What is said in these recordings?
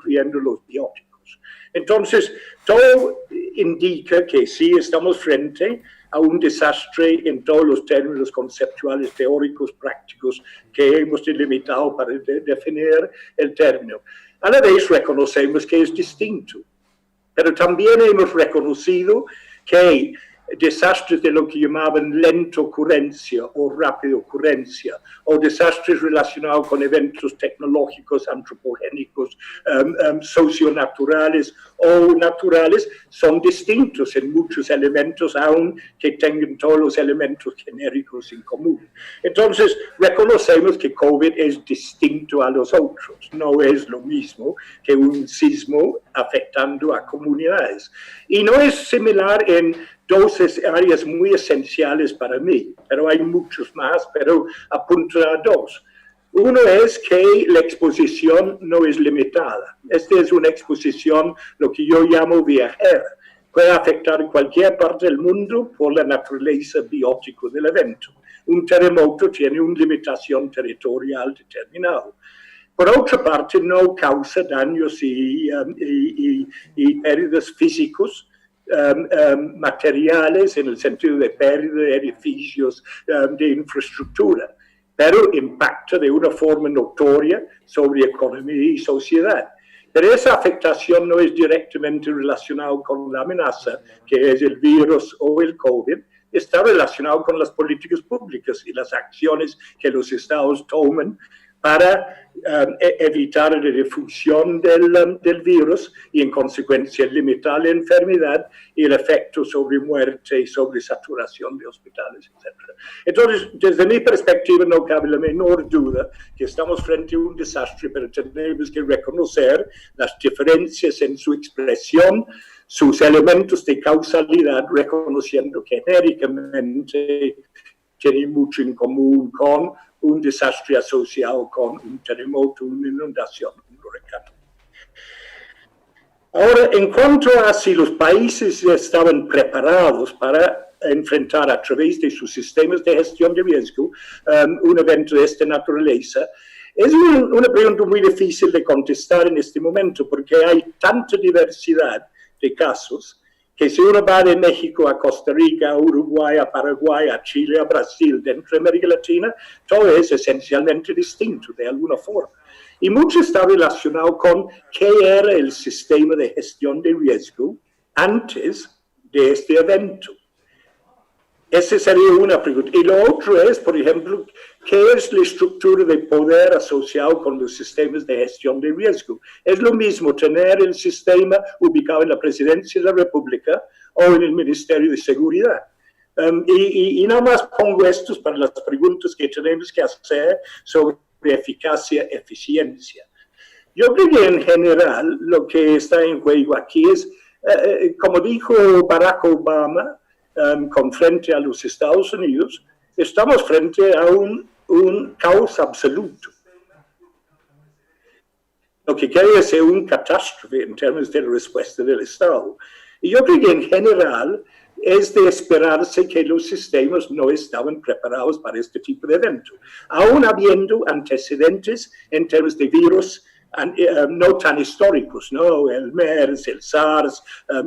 incluyendo los bióticos. Entonces, todo indica que sí estamos frente a un desastre en todos los términos conceptuales, teóricos, prácticos que hemos delimitado para definir el término. A la vez reconocemos que es distinto, pero también hemos reconocido que hay desastres de lo que llamaban lenta ocurrencia o rápida ocurrencia, o desastres relacionados con eventos tecnológicos, antropogénicos, socionaturales o naturales, son distintos en muchos elementos, aun que tengan todos los elementos genéricos en común. Entonces, reconocemos que COVID es distinto a los otros, no es lo mismo que un sismo afectando a comunidades. Y no es similar en dos áreas muy esenciales para mí, pero hay muchos más, pero apunto a dos. Uno es que la exposición no es limitada. Esta es una exposición, lo que yo llamo viajera. Puede afectar cualquier parte del mundo por la naturaleza biótica del evento. Un terremoto tiene una limitación territorial determinada. Por otra parte, no causa daños y pérdidas físicos, materiales en el sentido de pérdida de edificios, de infraestructura, pero impacta de una forma notoria sobre economía y sociedad. Pero esa afectación no es directamente relacionada con la amenaza, que es el virus o el COVID, está relacionado con las políticas públicas y las acciones que los estados toman para evitar la difusión del virus y en consecuencia limitar la enfermedad y el efecto sobre muerte y sobre saturación de hospitales, etc. Entonces, desde mi perspectiva no cabe la menor duda que estamos frente a un desastre, pero tenemos que reconocer las diferencias en su expresión, sus elementos de causalidad, reconociendo que genéricamente tiene mucho en común con un desastre asociado con un terremoto, una inundación, un huracán. Ahora, en cuanto a si los países estaban preparados para enfrentar a través de sus sistemas de gestión de riesgo un evento de esta naturaleza, es una pregunta muy difícil de contestar en este momento porque hay tanta diversidad de casos que si uno va de México a Costa Rica, a Uruguay, a Paraguay, a Chile, a Brasil, dentro de América Latina, todo es esencialmente distinto de alguna forma. Y mucho está relacionado con qué era el sistema de gestión de riesgo antes de este evento. Esa sería una pregunta. Y lo otro es, por ejemplo, ¿qué es la estructura de poder asociado con los sistemas de gestión de riesgo? Es lo mismo tener el sistema ubicado en la Presidencia de la República o en el Ministerio de Seguridad. Y nada más pongo estos para las preguntas que tenemos que hacer sobre eficacia, eficiencia. Yo creo que en general lo que está en juego aquí es, como dijo Barack Obama, con frente a los Estados Unidos, estamos frente a un caos absoluto. Lo que quiere decir un catástrofe en términos de la respuesta del Estado. Y yo creo que en general es de esperarse que los sistemas no estaban preparados para este tipo de evento. Aún habiendo antecedentes en términos de virus no tan históricos, ¿no? El MERS, el SARS,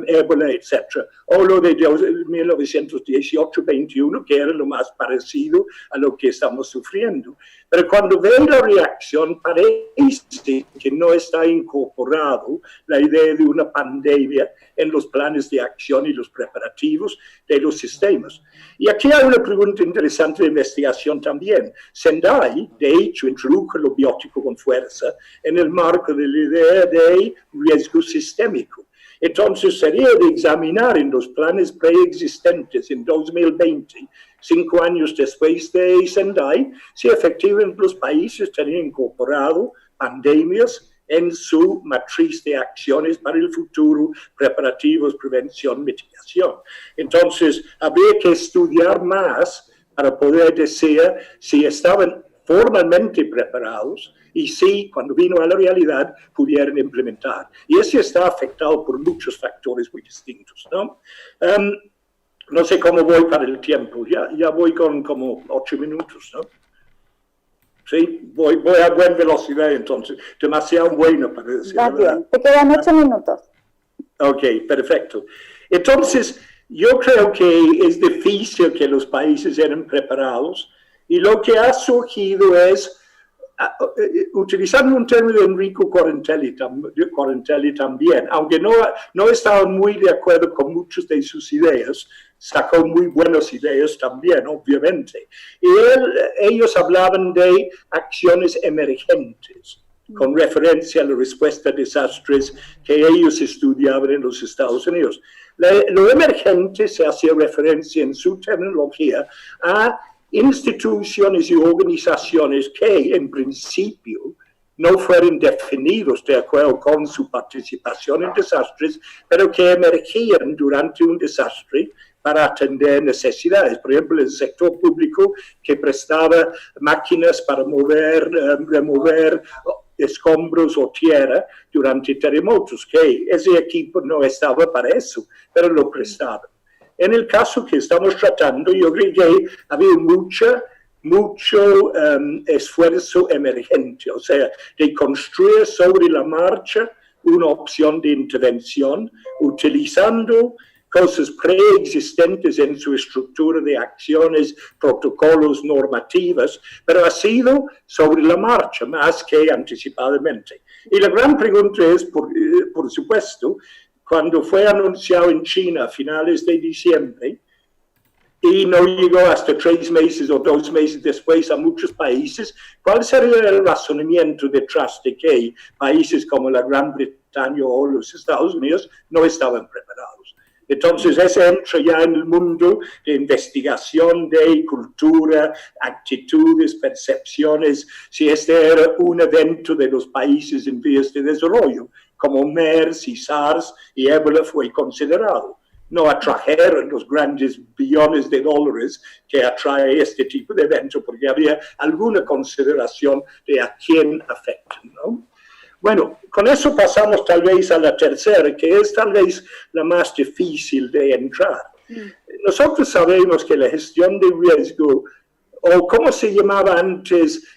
ébola, etc. O lo de 1918-21, que era lo más parecido a lo que estamos sufriendo. Pero cuando ve la reacción, parece que no está incorporado la idea de una pandemia en los planes de acción y los preparativos de los sistemas. Y aquí hay una pregunta interesante de investigación también. Sendai, de hecho, introdujo lo biótico con fuerza en el marco de la idea de riesgo sistémico. Entonces, sería de examinar en los planes preexistentes en 2020, 5 años después de Sendai, si efectivamente los países tenían incorporado pandemias en su matriz de acciones para el futuro, preparativos, prevención, mitigación. Entonces, habría que estudiar más para poder decir si estaban formalmente preparados y si, cuando vino a la realidad, pudieran implementar. Y eso está afectado por muchos factores muy distintos, ¿no? No sé cómo voy para el tiempo, ya voy con como 8 minutos, ¿no? Sí, voy a buena velocidad entonces, demasiado bueno para decir la verdad. Bien, te quedan 8 minutos. Ok, perfecto. Entonces, yo creo que es difícil que los países eran preparados y lo que ha surgido es, utilizando un término de Enrico Quarantelli también, aunque no estaba muy de acuerdo con muchas de sus ideas, sacó muy buenas ideas también, obviamente. Y ellos hablaban de acciones emergentes, con referencia a la respuesta a desastres que ellos estudiaban en los Estados Unidos. Lo emergente se hacía referencia en su terminología a instituciones y organizaciones que en principio no fueron definidos de acuerdo con su participación en desastres, pero que emergían durante un desastre para atender necesidades. Por ejemplo, el sector público que prestaba máquinas para remover escombros o tierra durante terremotos, que ese equipo no estaba para eso, pero lo prestaban. En el caso que estamos tratando, yo creo que había mucho esfuerzo emergente, o sea, de construir sobre la marcha una opción de intervención, utilizando cosas preexistentes en su estructura de acciones, protocolos, normativas, pero ha sido sobre la marcha más que anticipadamente. Y la gran pregunta es, por supuesto, cuando fue anunciado en China a finales de diciembre y no llegó hasta 3 meses o 2 meses después a muchos países, ¿cuál sería el razonamiento detrás de que países como la Gran Bretaña o los Estados Unidos no estaban preparados? Entonces, eso entra ya en el mundo de investigación de cultura, actitudes, percepciones, si este era un evento de los países en vías de desarrollo, como MERS y SARS y ébola fue considerado. No atrajeron los grandes billones de dólares que atrae este tipo de evento, porque había alguna consideración de a quién afectan, ¿no? Bueno, con eso pasamos tal vez a la tercera, que es tal vez la más difícil de entrar. Nosotros sabemos que la gestión de riesgo, o como se llamaba antes,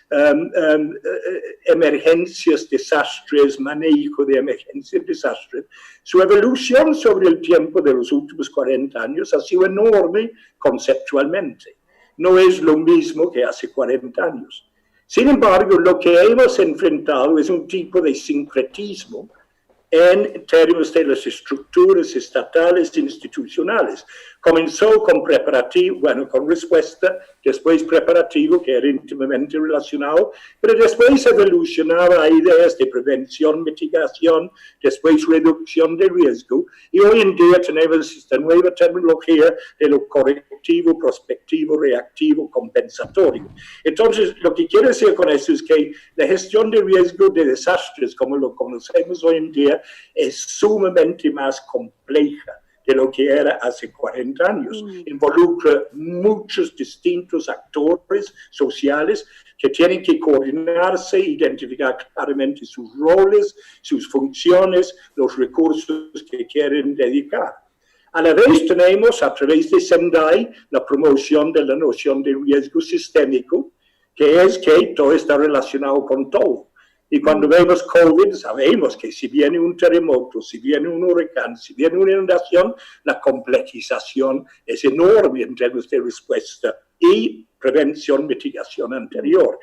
emergencias, desastres, manejo de emergencias, desastres, su evolución sobre el tiempo de los últimos 40 años ha sido enorme conceptualmente. No es lo mismo que hace 40 años. Sin embargo, lo que hemos enfrentado es un tipo de sincretismo en términos de las estructuras estatales e institucionales. Comenzó con preparativo, bueno, con respuesta, después preparativo, que era íntimamente relacionado, pero después evolucionaba a ideas de prevención, mitigación, después reducción de riesgo, y hoy en día tenemos esta nueva terminología de lo correctivo, prospectivo, reactivo, compensatorio. Entonces, lo que quiero decir con eso es que la gestión de riesgo de desastres, como lo conocemos hoy en día, es sumamente más compleja de lo que era hace 40 años. Involucra muchos distintos actores sociales que tienen que coordinarse, identificar claramente sus roles, sus funciones, los recursos que quieren dedicar. A la vez tenemos, a través de Sendai, la promoción de la noción de riesgo sistémico, que es que todo está relacionado con todo. Y cuando vemos COVID, sabemos que si viene un terremoto, si viene un huracán, si viene una inundación, la complejización es enorme en términos de respuesta y prevención, mitigación anterior.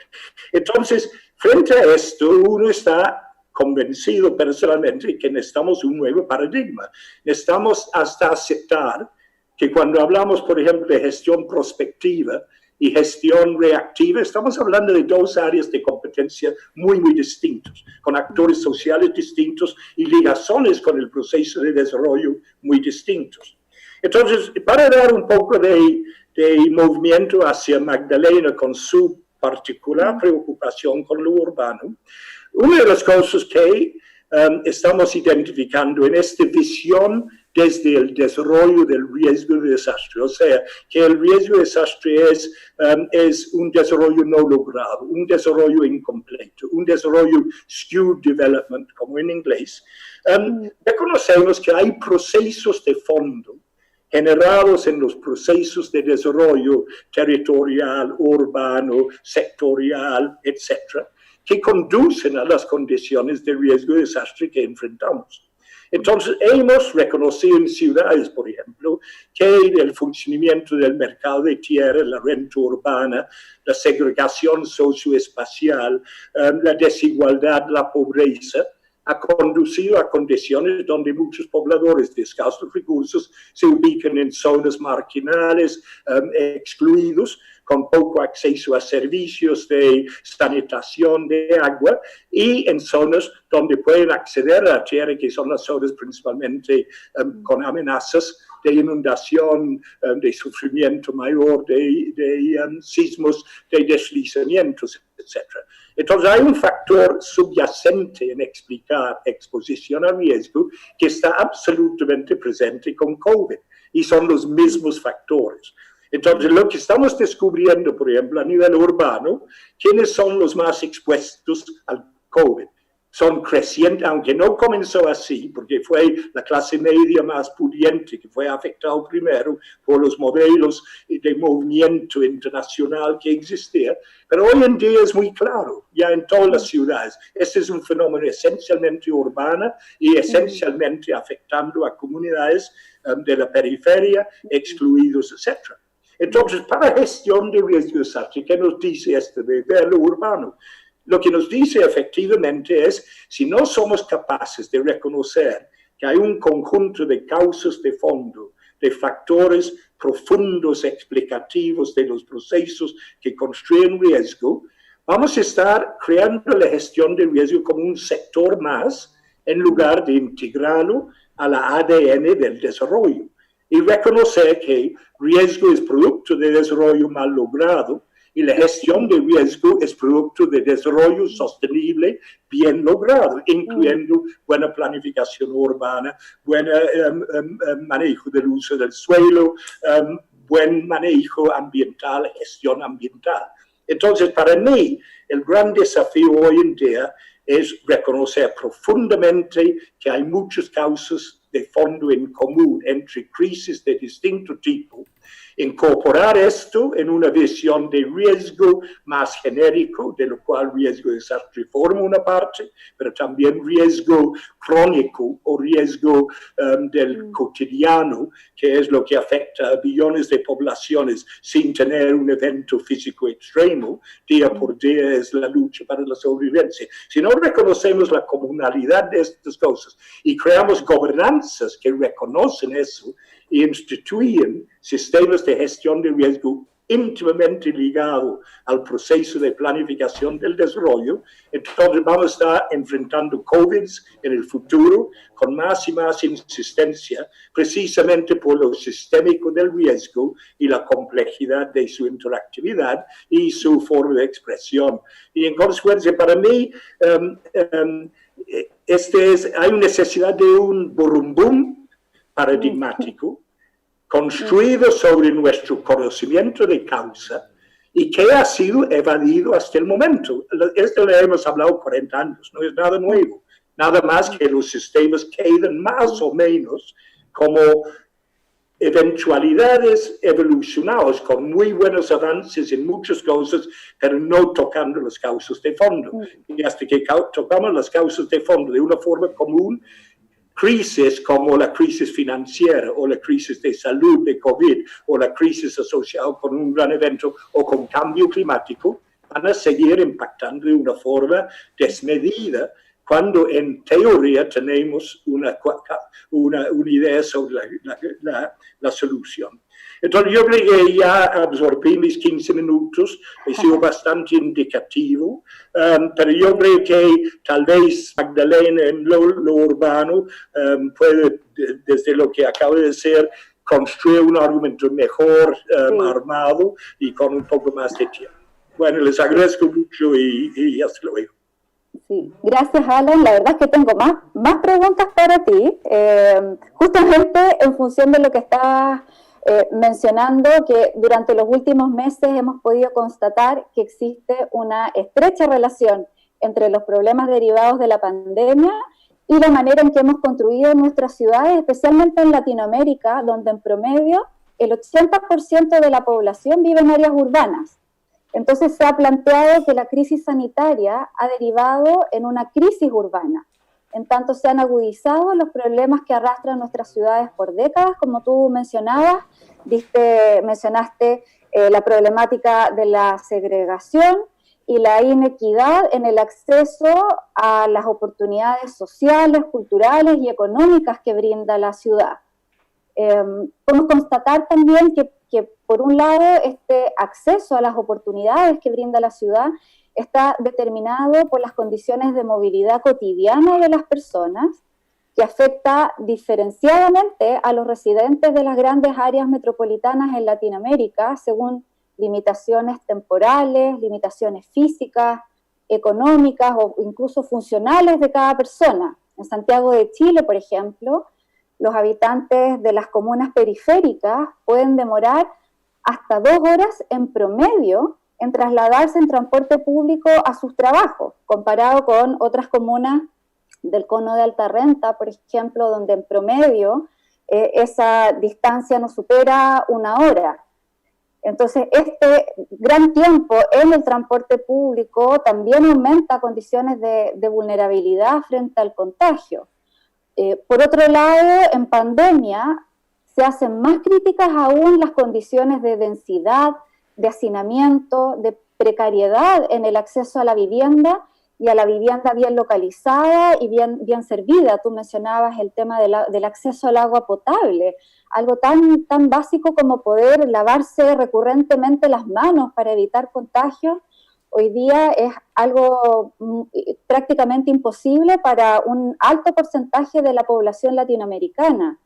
Entonces, frente a esto, uno está convencido personalmente que necesitamos un nuevo paradigma. Necesitamos hasta aceptar que cuando hablamos, por ejemplo, de gestión prospectiva y gestión reactiva, estamos hablando de dos áreas de competencia muy, muy distintos, con actores sociales distintos y ligazones con el proceso de desarrollo muy distintos. Entonces, para dar un poco de movimiento hacia Magdalena con su particular preocupación con lo urbano, una de las cosas que estamos identificando en esta visión desde el desarrollo del riesgo de desastre, o sea, que el riesgo de desastre es un desarrollo no logrado, un desarrollo incompleto, un desarrollo skewed development, como en inglés. Reconocemos que hay procesos de fondo generados en los procesos de desarrollo territorial, urbano, sectorial, etcétera, que conducen a las condiciones de riesgo y desastre que enfrentamos. Entonces, hemos reconocido en ciudades, por ejemplo, que el funcionamiento del mercado de tierra, la renta urbana, la segregación socioespacial, la desigualdad, la pobreza, ha conducido a condiciones donde muchos pobladores de escasos recursos se ubican en zonas marginales, excluidos, con poco acceso a servicios de sanitación, de agua, y en zonas donde pueden acceder a la tierra, que son las zonas principalmente con amenazas de inundación, de sufrimiento mayor, de sismos, de deslizamientos, etc. Entonces hay un factor subyacente en explicar exposición a riesgo que está absolutamente presente con COVID, y son los mismos factores. Entonces, lo que estamos descubriendo, por ejemplo, a nivel urbano, ¿quiénes son los más expuestos al COVID? Son crecientes, aunque no comenzó así, porque fue la clase media más pudiente que fue afectada primero por los modelos de movimiento internacional que existía, pero hoy en día es muy claro, ya en todas las ciudades. Este es un fenómeno esencialmente urbano y esencialmente afectando a comunidades de la periferia, excluidos, etc. Entonces, para gestión de riesgo de desastre, ¿qué nos dice este de lo urbano? Lo que nos dice efectivamente es, si no somos capaces de reconocer que hay un conjunto de causas de fondo, de factores profundos explicativos de los procesos que construyen riesgo, vamos a estar creando la gestión de riesgo como un sector más en lugar de integrarlo a la ADN del desarrollo. Y reconocer que riesgo es producto de desarrollo mal logrado y la gestión de riesgo es producto de desarrollo sostenible bien logrado, incluyendo buena planificación urbana, buen manejo del uso del suelo, buen manejo ambiental, gestión ambiental. Entonces, para mí, el gran desafío hoy en día es reconocer profundamente que hay muchas causas de fondo en común entre crisis de distinto tipo, incorporar esto en una visión de riesgo más genérico, de lo cual riesgo de desastre forma una parte, pero también riesgo crónico o riesgo del cotidiano, que es lo que afecta a billones de poblaciones sin tener un evento físico extremo. Día por día es la lucha para la sobrevivencia. Si no reconocemos la comunalidad de estas cosas y creamos gobernanzas que reconocen eso y instituyen sistemas de gestión de riesgo íntimamente ligados al proceso de planificación del desarrollo, entonces vamos a estar enfrentando COVID en el futuro con más y más insistencia, precisamente por lo sistémico del riesgo y la complejidad de su interactividad y su forma de expresión. Y en consecuencia, para mí, hay una necesidad de un burumbum paradigmático, construido sobre nuestro conocimiento de causa y que ha sido evadido hasta el momento. Esto lo hemos hablado 40 años, no es nada nuevo, nada más que los sistemas quedan más o menos como eventualidades evolucionadas con muy buenos avances en muchas cosas, pero no tocando las causas de fondo. Y hasta que tocamos las causas de fondo de una forma común, crisis como la crisis financiera o la crisis de salud de COVID o la crisis asociada con un gran evento o con cambio climático van a seguir impactando de una forma desmedida cuando en teoría tenemos una idea sobre la solución. Entonces yo creo que ya absorbí mis 15 minutos, he sido bastante indicativo, pero yo creo que tal vez Magdalena en lo urbano puede, desde lo que acabo de decir, construir un argumento mejor armado y con un poco más de tiempo. Bueno, les agradezco mucho y hasta luego. Sí, gracias Alan, la verdad es que tengo más preguntas para ti, justamente en función de lo que estabas mencionando, que durante los últimos meses hemos podido constatar que existe una estrecha relación entre los problemas derivados de la pandemia y la manera en que hemos construido nuestras ciudades, especialmente en Latinoamérica, donde en promedio el 80% de la población vive en áreas urbanas. Entonces se ha planteado que la crisis sanitaria ha derivado en una crisis urbana. En tanto se han agudizado los problemas que arrastran nuestras ciudades por décadas, como tú mencionabas, mencionaste la problemática de la segregación y la inequidad en el acceso a las oportunidades sociales, culturales y económicas que brinda la ciudad. Podemos constatar también que por un lado este acceso a las oportunidades que brinda la ciudad está determinado por las condiciones de movilidad cotidiana de las personas, que afecta diferenciadamente a los residentes de las grandes áreas metropolitanas en Latinoamérica, según limitaciones temporales, limitaciones físicas, económicas o incluso funcionales de cada persona. En Santiago de Chile, por ejemplo, los habitantes de las comunas periféricas pueden demorar hasta 2 horas en promedio en trasladarse en transporte público a sus trabajos, comparado con otras comunas del cono de alta renta, por ejemplo, donde en promedio esa distancia no supera 1 hora. Entonces, este gran tiempo en el transporte público también aumenta condiciones de vulnerabilidad frente al contagio. Por otro lado, en pandemia se hacen más críticas aún las condiciones de densidad, de hacinamiento, de precariedad en el acceso a la vivienda y a la vivienda bien localizada y bien servida. Tú mencionabas el tema del acceso al agua potable, algo tan básico como poder lavarse recurrentemente las manos para evitar contagios. Hoy día es algo prácticamente imposible para un alto porcentaje de la población latinoamericana.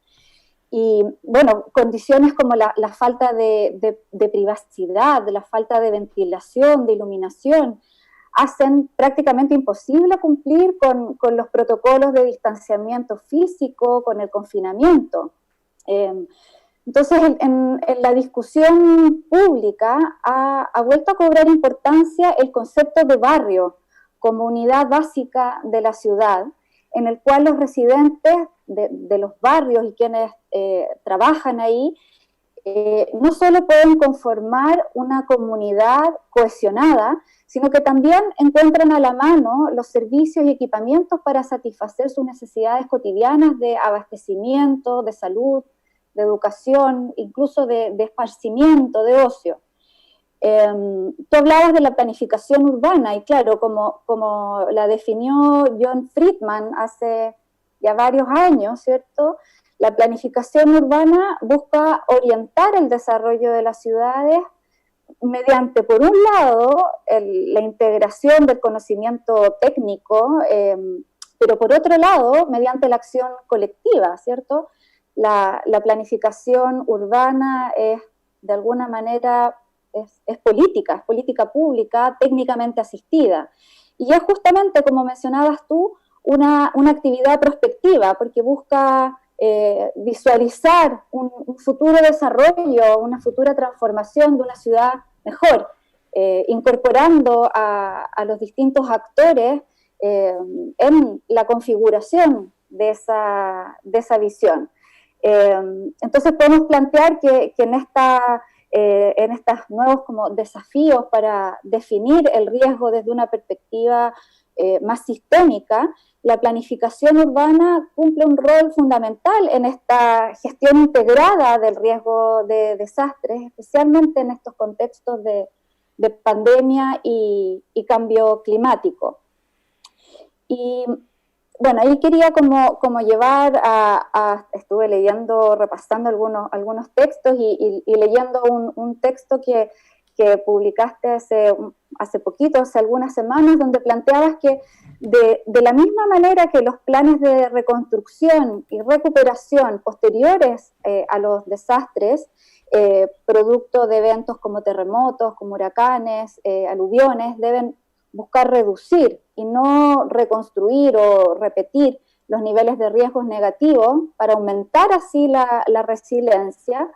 Y bueno, condiciones como la falta de privacidad, la falta de ventilación, de iluminación, hacen prácticamente imposible cumplir con los protocolos de distanciamiento físico, con el confinamiento. Entonces, en la discusión pública ha vuelto a cobrar importancia el concepto de barrio como unidad básica de la ciudad, en el cual los residentes de los barrios y quienes trabajan ahí no solo pueden conformar una comunidad cohesionada, sino que también encuentran a la mano los servicios y equipamientos para satisfacer sus necesidades cotidianas de abastecimiento, de salud, de educación, incluso de esparcimiento, de ocio. Tú hablabas de la planificación urbana y claro, como la definió John Friedman hace ya varios años, ¿cierto? La planificación urbana busca orientar el desarrollo de las ciudades mediante, por un lado, la integración del conocimiento técnico, pero por otro lado, mediante la acción colectiva, ¿cierto? La planificación urbana es, de alguna manera, es política pública, técnicamente asistida. Y es justamente, como mencionabas tú, una actividad prospectiva, porque busca visualizar un futuro desarrollo, una futura transformación de una ciudad mejor, incorporando a los distintos actores en la configuración de esa visión. Entonces podemos plantear que en estos nuevos como desafíos para definir el riesgo desde una perspectiva más sistémica, la planificación urbana cumple un rol fundamental en esta gestión integrada del riesgo de desastres, especialmente en estos contextos de pandemia y cambio climático. Y bueno, ahí quería como llevar estuve leyendo, repasando algunos textos y leyendo un texto que publicaste hace poquito, hace algunas semanas, donde planteabas que de la misma manera que los planes de reconstrucción y recuperación posteriores a los desastres, producto de eventos como terremotos, como huracanes, aluviones, deben buscar reducir y no reconstruir o repetir los niveles de riesgos negativos para aumentar así la resiliencia.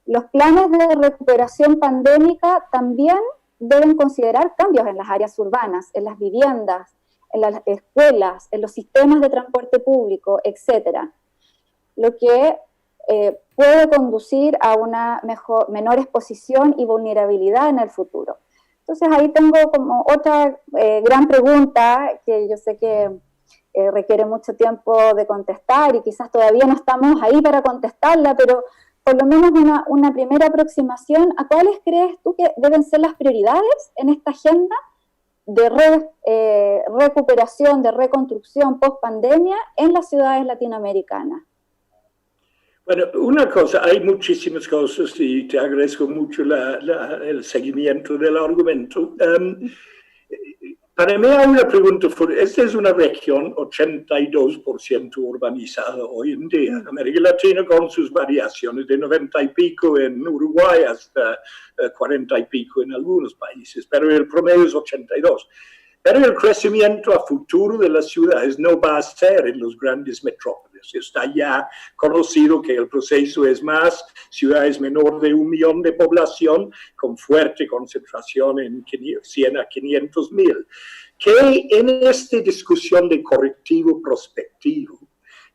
Los planes de recuperación pandémica también deben considerar cambios en las áreas urbanas, en las viviendas, en las escuelas, en los sistemas de transporte público, etcétera, lo que puede conducir a una menor exposición y vulnerabilidad en el futuro. Entonces ahí tengo como otra gran pregunta que yo sé que requiere mucho tiempo de contestar y quizás todavía no estamos ahí para contestarla, pero por lo menos una primera aproximación a cuáles crees tú que deben ser las prioridades en esta agenda de recuperación, de reconstrucción post-pandemia en las ciudades latinoamericanas. Bueno, una cosa, hay muchísimas cosas y te agradezco mucho el seguimiento del argumento. Para mí hay una pregunta, esta es una región 82% urbanizada hoy en día, en América Latina con sus variaciones de 90 y pico en Uruguay hasta 40 y pico en algunos países, pero el promedio es 82%. Pero el crecimiento a futuro de las ciudades no va a ser en los grandes metrópolis. Está ya conocido que el proceso es más ciudades menor de 1 millón de población con fuerte concentración en 100 a 500,000. Que en esta discusión de correctivo prospectivo,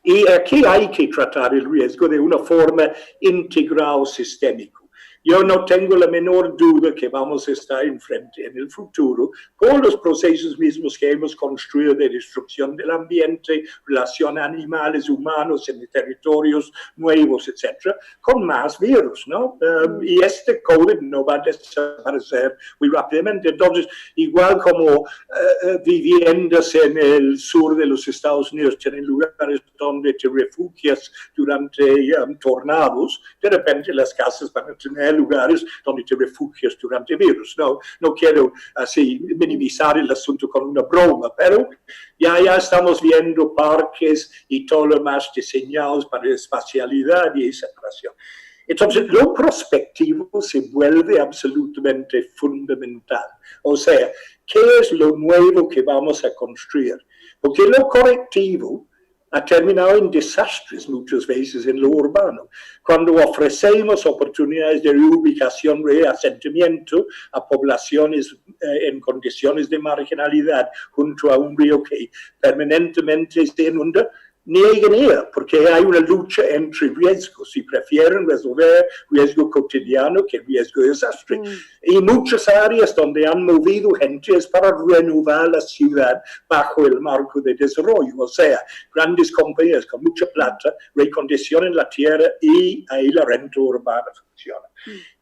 y aquí hay que tratar el riesgo de una forma integral sistémica. Yo no tengo la menor duda que vamos a estar enfrente en el futuro con los procesos mismos que hemos construido de destrucción del ambiente, relación animales, humanos en territorios nuevos, etcétera, con más virus, ¿no? Y este COVID no va a desaparecer muy rápidamente. Entonces, igual como viviendas en el sur de los Estados Unidos tienen lugares donde te refugias durante tornados, de repente las casas van a tener lugares donde te refugias durante virus. No quiero así minimizar el asunto con una broma, pero ya estamos viendo parques y todo lo más diseñados para espacialidad y separación. Entonces, lo prospectivo se vuelve absolutamente fundamental. O sea, ¿qué es lo nuevo que vamos a construir? Porque lo correctivo ha terminado en desastres muchas veces en lo urbano. Cuando ofrecemos oportunidades de reubicación, reasentamiento a poblaciones en condiciones de marginalidad junto a un río que permanentemente se inunda, nieguen ella, porque hay una lucha entre riesgos y prefieren resolver riesgo cotidiano que riesgo de desastre. Y muchas áreas donde han movido gente es para renovar la ciudad bajo el marco de desarrollo, o sea, grandes compañías con mucha plata recondicionan la tierra y ahí la renta urbana funciona.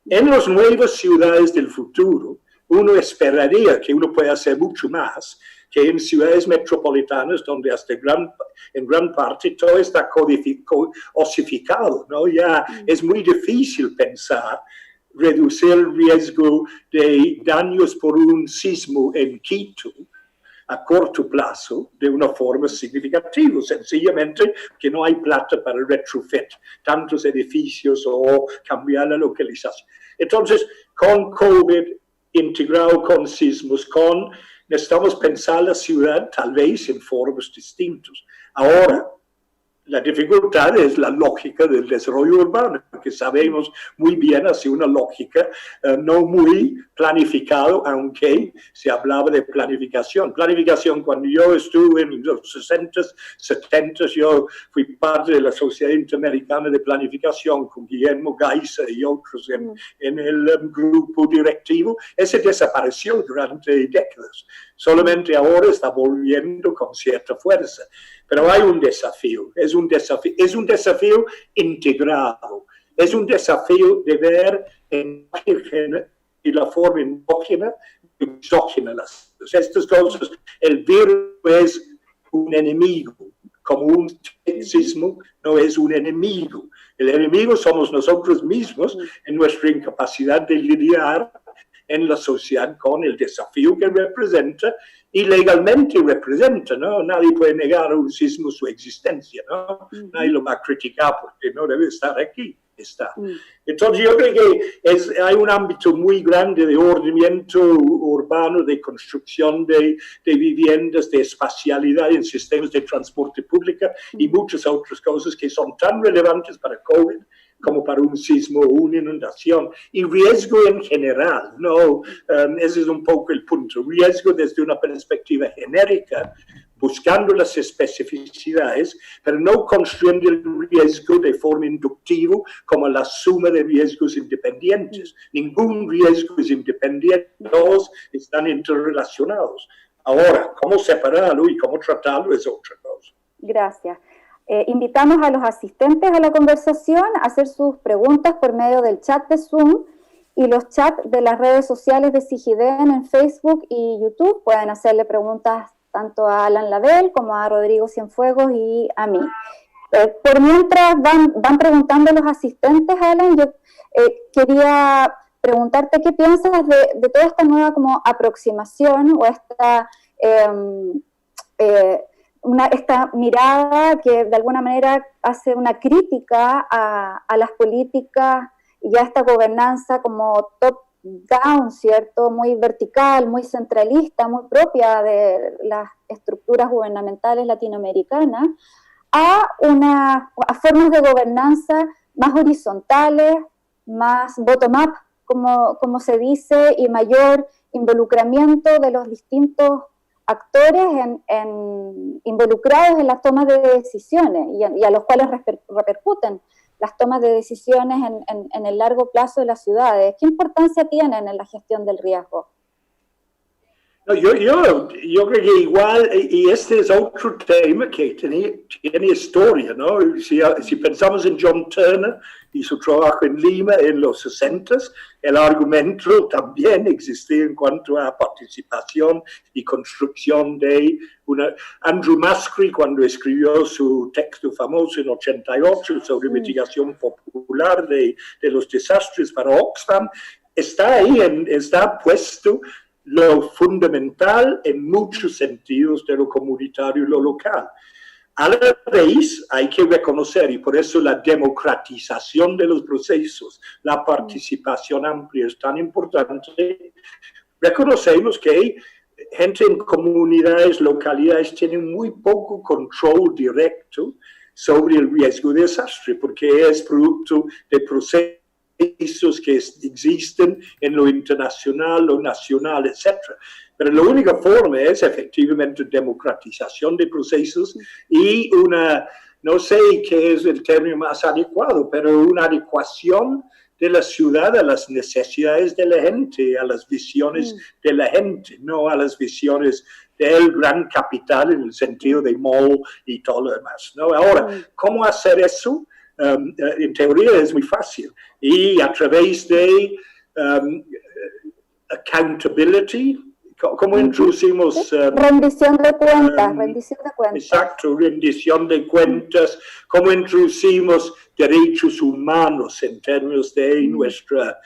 En las nuevas ciudades del futuro, uno esperaría que uno pueda hacer mucho más que en ciudades metropolitanas donde hasta en gran parte todo está osificado, ¿no? Ya es muy difícil pensar reducir el riesgo de daños por un sismo en Quito a corto plazo de una forma significativa, sencillamente que no hay plata para retrofit tantos edificios o cambiar la localización. Entonces, con COVID integrado con sismos, necesitamos pensar la ciudad tal vez en formas distintas. Ahora, la dificultad es la lógica del desarrollo urbano, porque sabemos muy bien hacia una lógica no muy planificada, aunque se hablaba de planificación. Planificación, cuando yo estuve en los 60s, 70s, yo fui parte de la Sociedad Interamericana de Planificación con Guillermo Gaiza y otros en el grupo directivo. Ese desapareció durante décadas. Solamente ahora está volviendo con cierta fuerza. Pero hay un desafío, es un desafío integrado, es un desafío de ver y la forma endógena y exógena las cosas. Estas cosas, el virus es un enemigo, como un sismo no es un enemigo. El enemigo somos nosotros mismos en nuestra incapacidad de lidiar en la sociedad con el desafío que representa y legalmente representa, ¿no? Nadie puede negar a un sismo su existencia, ¿no? Nadie lo va a criticar porque no debe estar aquí, está. Entonces yo creo que hay un ámbito muy grande de ordenamiento urbano, de construcción de viviendas, de espacialidad en sistemas de transporte público y muchas otras cosas que son tan relevantes para COVID, como para un sismo o una inundación, y riesgo en general, ¿no? Ese es un poco el punto, riesgo desde una perspectiva genérica, buscando las especificidades, pero no construyendo el riesgo de forma inductiva como la suma de riesgos independientes. Ningún riesgo es independiente, todos están interrelacionados. Ahora, cómo separarlo y cómo tratarlo es otra cosa. Gracias. Invitamos a los asistentes a la conversación a hacer sus preguntas por medio del chat de Zoom y los chats de las redes sociales de Sigiden en Facebook y YouTube. Pueden hacerle preguntas tanto a Alan Lavelle como a Rodrigo Cienfuegos y a mí. Por mientras van preguntando los asistentes, Alan, yo quería preguntarte qué piensas de toda esta nueva como aproximación o esta mirada que de alguna manera hace una crítica a las políticas y a esta gobernanza como top-down, ¿cierto? Muy vertical, muy centralista, muy propia de las estructuras gubernamentales latinoamericanas, a formas de gobernanza más horizontales, más bottom-up, como se dice, y mayor involucramiento de los distintos actores involucrados en las tomas de decisiones y a los cuales repercuten las tomas de decisiones en el largo plazo de las ciudades. ¿Qué importancia tienen en la gestión del riesgo? No, yo creo que igual, y este es otro tema que tiene historia, ¿no? Si pensamos en John Turner y su trabajo en Lima en los 60s, el argumento también existía en cuanto a participación y construcción de Andrew Musgrave, cuando escribió su texto famoso en 88 sobre mitigación popular de los desastres para Oxfam, está ahí, está puesto lo fundamental en muchos sentidos de lo comunitario y lo local. A la vez hay que reconocer, y por eso la democratización de los procesos, la participación amplia es tan importante, reconocemos que gente en comunidades, localidades, tienen muy poco control directo sobre el riesgo de desastre, porque es producto de procesos que existen en lo internacional, lo nacional, etc. Pero la única forma es efectivamente democratización de procesos y no sé qué es el término más adecuado, pero una adecuación de la ciudad a las necesidades de la gente, a las visiones de la gente, no a las visiones del gran capital en el sentido de mall y todo lo demás, ¿no? Ahora, ¿cómo hacer eso? En teoría es muy fácil y a través de accountability, ¿cómo introducimos? Rendición de cuentas, Exacto, rendición de cuentas, ¿cómo introducimos derechos humanos en términos de nuestra...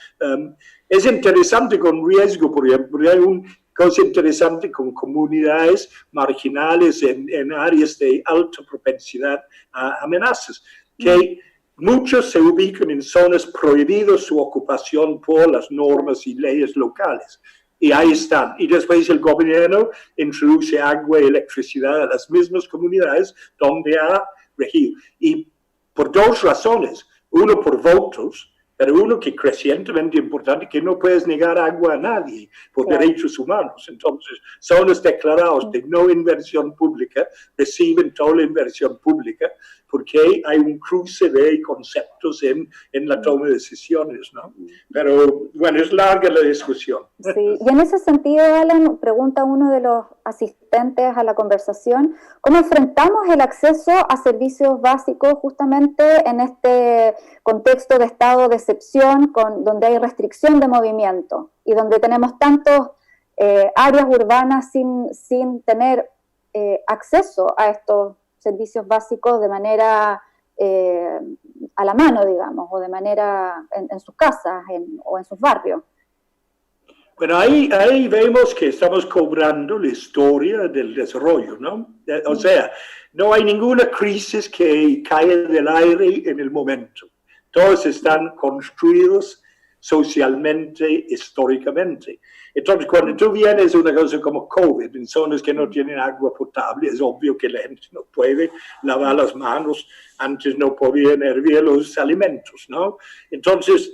es interesante con riesgo, por ejemplo, hay una cosa interesante con comunidades marginales en áreas de alta propensidad a amenazas, que muchos se ubican en zonas prohibidas su ocupación por las normas y leyes locales. Y ahí están. Y después el gobierno introduce agua y electricidad a las mismas comunidades donde ha regido. Y por dos razones. Uno, por votos, pero uno que crecientemente importante, que no puedes negar agua a nadie por derechos humanos. Entonces, zonas declaradas de no inversión pública reciben toda la inversión pública porque hay un cruce de conceptos en la toma de decisiones, ¿no? Pero, bueno, es larga la discusión. Sí, y en ese sentido, Alan, pregunta uno de los asistentes a la conversación, ¿cómo enfrentamos el acceso a servicios básicos justamente en este contexto de estado de excepción, donde hay restricción de movimiento y donde tenemos tantas áreas urbanas sin tener acceso a estos servicios básicos de manera a la mano, digamos, o de manera en sus casas o en sus barrios? Bueno, ahí vemos que estamos cobrando la historia del desarrollo, ¿no? O sea, no hay ninguna crisis que cae del aire en el momento. Todos están construidos socialmente, históricamente. Entonces, cuando tú vienes a una cosa como COVID, en zonas que no tienen agua potable, es obvio que la gente no puede lavar las manos, antes no podían hervir los alimentos, ¿no? Entonces,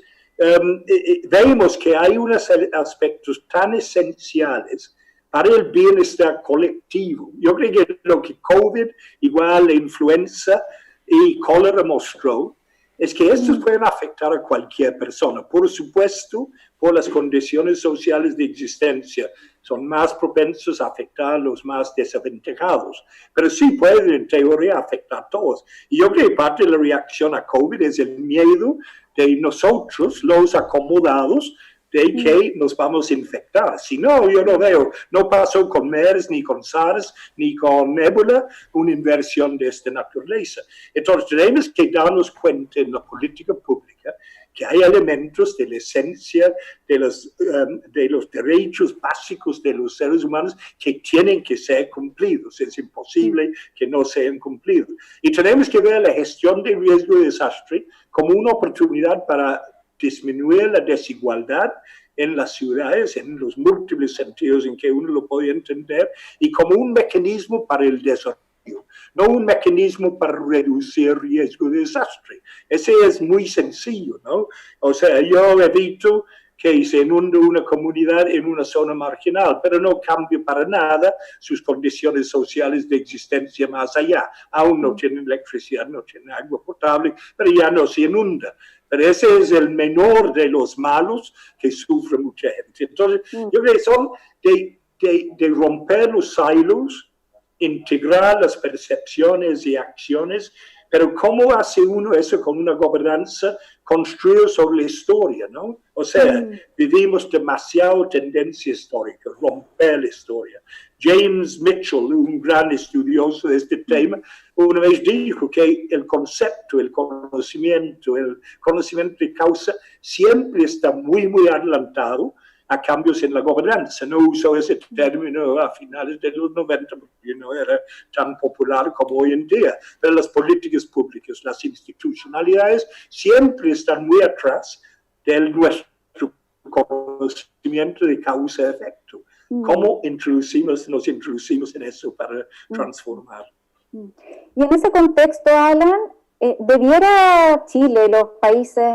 vemos que hay unos aspectos tan esenciales para el bienestar colectivo. Yo creo que lo que COVID, igual la influenza y cólera mostró, es que estos pueden afectar a cualquier persona. Por supuesto, por las condiciones sociales de existencia, son más propensos a afectar a los más desaventajados. Pero sí pueden, en teoría, afectar a todos. Y yo creo que parte de la reacción a COVID es el miedo de nosotros, los acomodados, de que nos vamos a infectar. Si no, yo no veo, no pasó con MERS, ni con SARS, ni con ébola, una inversión de esta naturaleza. Entonces, tenemos que darnos cuenta en la política pública que hay elementos de la esencia de los derechos básicos de los seres humanos que tienen que ser cumplidos. Es imposible que no sean cumplidos. Y tenemos que ver la gestión de riesgo de desastre como una oportunidad para disminuir la desigualdad en las ciudades, en los múltiples sentidos en que uno lo puede entender, y como un mecanismo para el desarrollo, no un mecanismo para reducir riesgo de desastre. Ese es muy sencillo, ¿no? O sea, yo evito que se inunde una comunidad en una zona marginal, pero no cambia para nada sus condiciones sociales de existencia más allá. Aún no tienen electricidad, no tienen agua potable, pero ya no se inunda. Pero ese es el menor de los malos que sufre mucha gente. Entonces, yo creo que son de romper los silos, integrar las percepciones y acciones, pero ¿cómo hace uno eso con una gobernanza construida sobre la historia, no? O sea, vivimos demasiado tendencia histórica, romper la historia. James Mitchell, un gran estudioso de este tema, una vez dijo que el concepto, el conocimiento de causa siempre está muy, muy adelantado a cambios en la gobernanza. No uso ese término a finales de los 90 porque no era tan popular como hoy en día, pero las políticas públicas, las institucionalidades siempre están muy atrás de nuestro conocimiento de causa-efecto. ¿Cómo nos introducimos en eso para transformar? Y en ese contexto, Alan, ¿debiera Chile y los países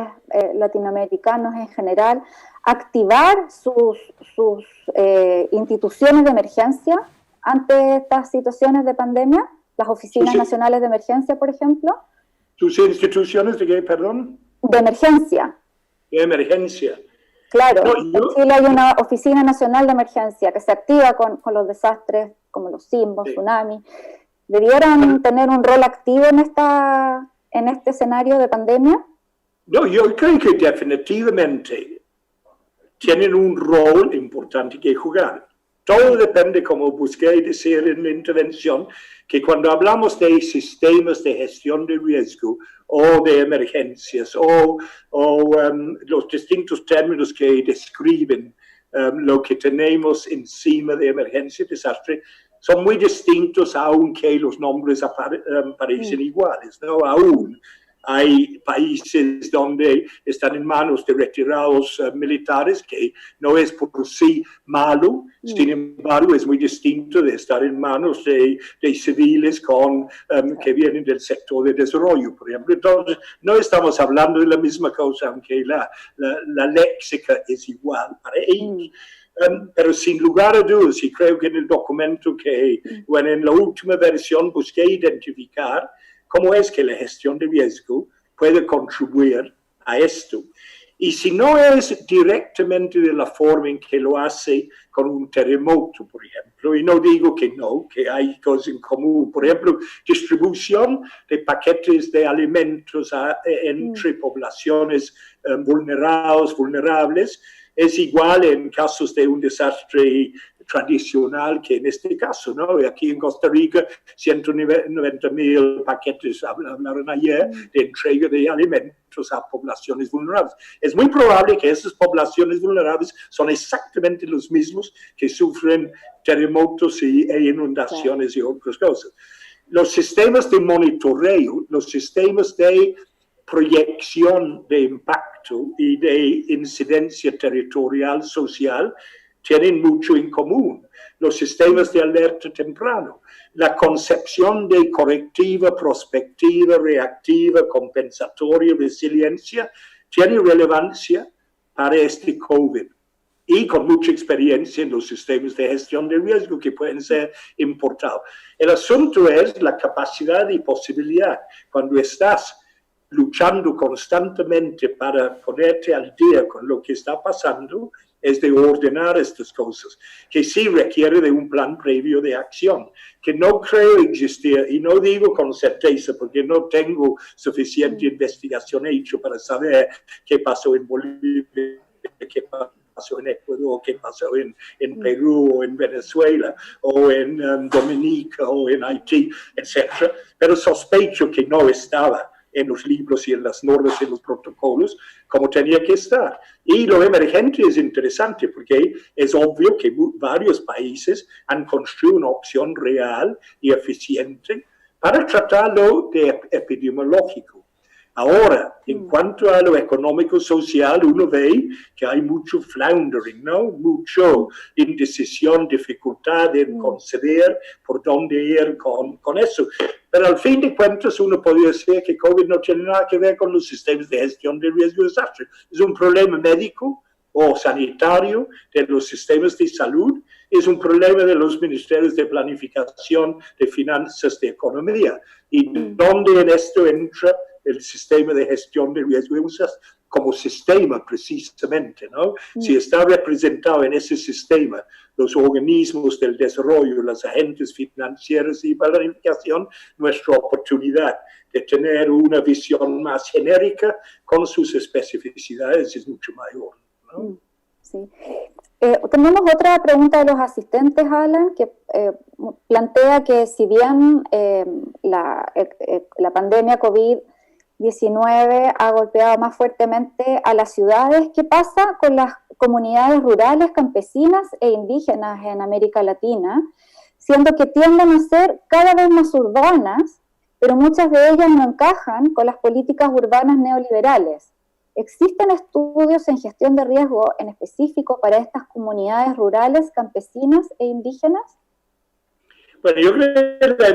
latinoamericanos en general activar sus instituciones de emergencia ante estas situaciones de pandemia? ¿Las oficinas nacionales de emergencia, por ejemplo? ¿Sus instituciones de qué, perdón? De emergencia. De emergencia. Claro, en Chile hay una Oficina Nacional de Emergencia que se activa con los desastres como los sismos, tsunamis. ¿Debieran tener un rol activo en este escenario de pandemia? No, yo creo que definitivamente tienen un rol importante que jugar. Todo depende, como busqué decir en la intervención, que cuando hablamos de sistemas de gestión de riesgo o de emergencias o los distintos términos que describen lo que tenemos encima de emergencia y desastre, son muy distintos aunque los nombres parecen iguales, ¿no? Aún hay países donde están en manos de retirados militares, que no es por sí malo, sin embargo es muy distinto de estar en manos de civiles que vienen del sector de desarrollo, por ejemplo. Entonces, no estamos hablando de la misma cosa, aunque la léxica es igual para ellos. Pero sin lugar a dudas, y creo que en el documento en la última versión busqué identificar cómo es que la gestión de riesgo puede contribuir a esto. Y si no es directamente de la forma en que lo hace con un terremoto, por ejemplo, y no digo que no, que hay cosas en común, por ejemplo, distribución de paquetes de alimentos entre poblaciones vulnerables, es igual en casos de un desastre tradicional que en este caso, ¿no? Aquí en Costa Rica, 190,000 paquetes hablaron ayer de entrega de alimentos a poblaciones vulnerables. Es muy probable que esas poblaciones vulnerables son exactamente los mismos que sufren terremotos e inundaciones y otras cosas. Los sistemas de monitoreo, los sistemas de proyección de impacto y de incidencia territorial social tienen mucho en común. Los sistemas de alerta temprano, la concepción de correctiva, prospectiva, reactiva, compensatoria, resiliencia, tiene relevancia para este COVID y con mucha experiencia en los sistemas de gestión de riesgo que pueden ser importados. El asunto es la capacidad y posibilidad. Cuando estás luchando constantemente para ponerte al día con lo que está pasando, es de ordenar estas cosas, que sí requiere de un plan previo de acción, que no creo existir, y no digo con certeza porque no tengo suficiente investigación hecha para saber qué pasó en Bolivia, qué pasó en Ecuador, qué pasó en Perú, o en Venezuela, o en Dominica, o en Haití, etc. Pero sospecho que no estaba en los libros y en las normas y en los protocolos como tenía que estar. Y lo emergente es interesante porque es obvio que varios países han construido una opción real y eficiente para tratarlo de epidemiológico. Ahora, en cuanto a lo económico-social, uno ve que hay mucho floundering, ¿no? Mucho indecisión, dificultad en conceder por dónde ir con eso. Pero al fin de cuentas, uno podría decir que COVID no tiene nada que ver con los sistemas de gestión de riesgo y desastre. Es un problema médico o sanitario de los sistemas de salud, es un problema de los ministerios de planificación, de finanzas, de economía. Y dónde en esto entra el sistema de gestión de riesgo como sistema precisamente, ¿no? Si está representado en ese sistema los organismos del desarrollo, los agentes financieros y planificación, nuestra oportunidad de tener una visión más genérica con sus especificidades es mucho mayor, ¿no? Sí. Tenemos otra pregunta de los asistentes, Alan, que plantea que si bien la pandemia COVID-19 ha golpeado más fuertemente a las ciudades, ¿qué pasa con las comunidades rurales, campesinas e indígenas en América Latina, siendo que tienden a ser cada vez más urbanas, pero muchas de ellas no encajan con las políticas urbanas neoliberales? ¿Existen estudios en gestión de riesgo en específico para estas comunidades rurales, campesinas e indígenas? Bueno, yo creo que la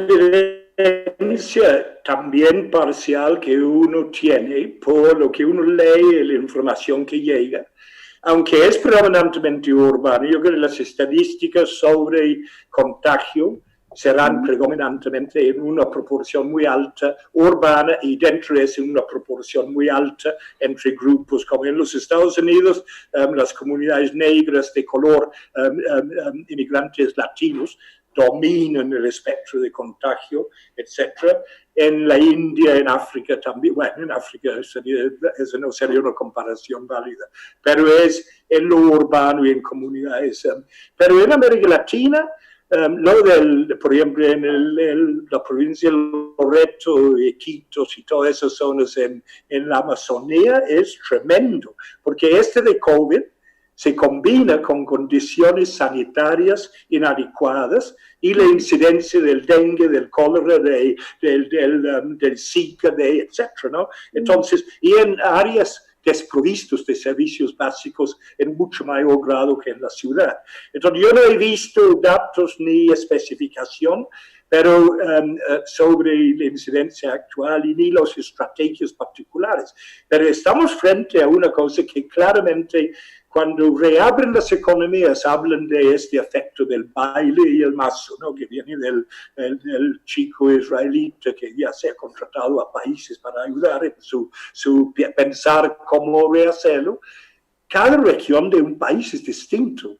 evidencia también parcial que uno tiene por lo que uno lee y la información que llega, aunque es predominantemente urbano, yo creo que las estadísticas sobre contagio serán predominantemente en una proporción muy alta urbana y dentro de eso en una proporción muy alta entre grupos, como en los Estados Unidos, las comunidades negras de color, inmigrantes latinos, dominan el espectro de contagio, etc. En la India, en África también, bueno, en África eso no sería una comparación válida, pero es en lo urbano y en comunidades. Pero en América Latina, por ejemplo, en la provincia de Loreto, Iquitos y todas esas zonas en la Amazonía es tremendo, porque de COVID se combina con condiciones sanitarias inadecuadas y la incidencia del dengue, del cólera, del Zika, etc., ¿no? Entonces, y en áreas desprovistos de servicios básicos en mucho mayor grado que en la ciudad. Entonces, yo no he visto datos ni especificación, pero sobre la incidencia actual y ni las estrategias particulares. Pero estamos frente a una cosa que claramente, cuando reabren las economías, hablan de este efecto del baile y el mazo, ¿no? Que viene del chico israelita que ya se ha contratado a países para ayudar en su pensar cómo rehacerlo. Cada región de un país es distinto.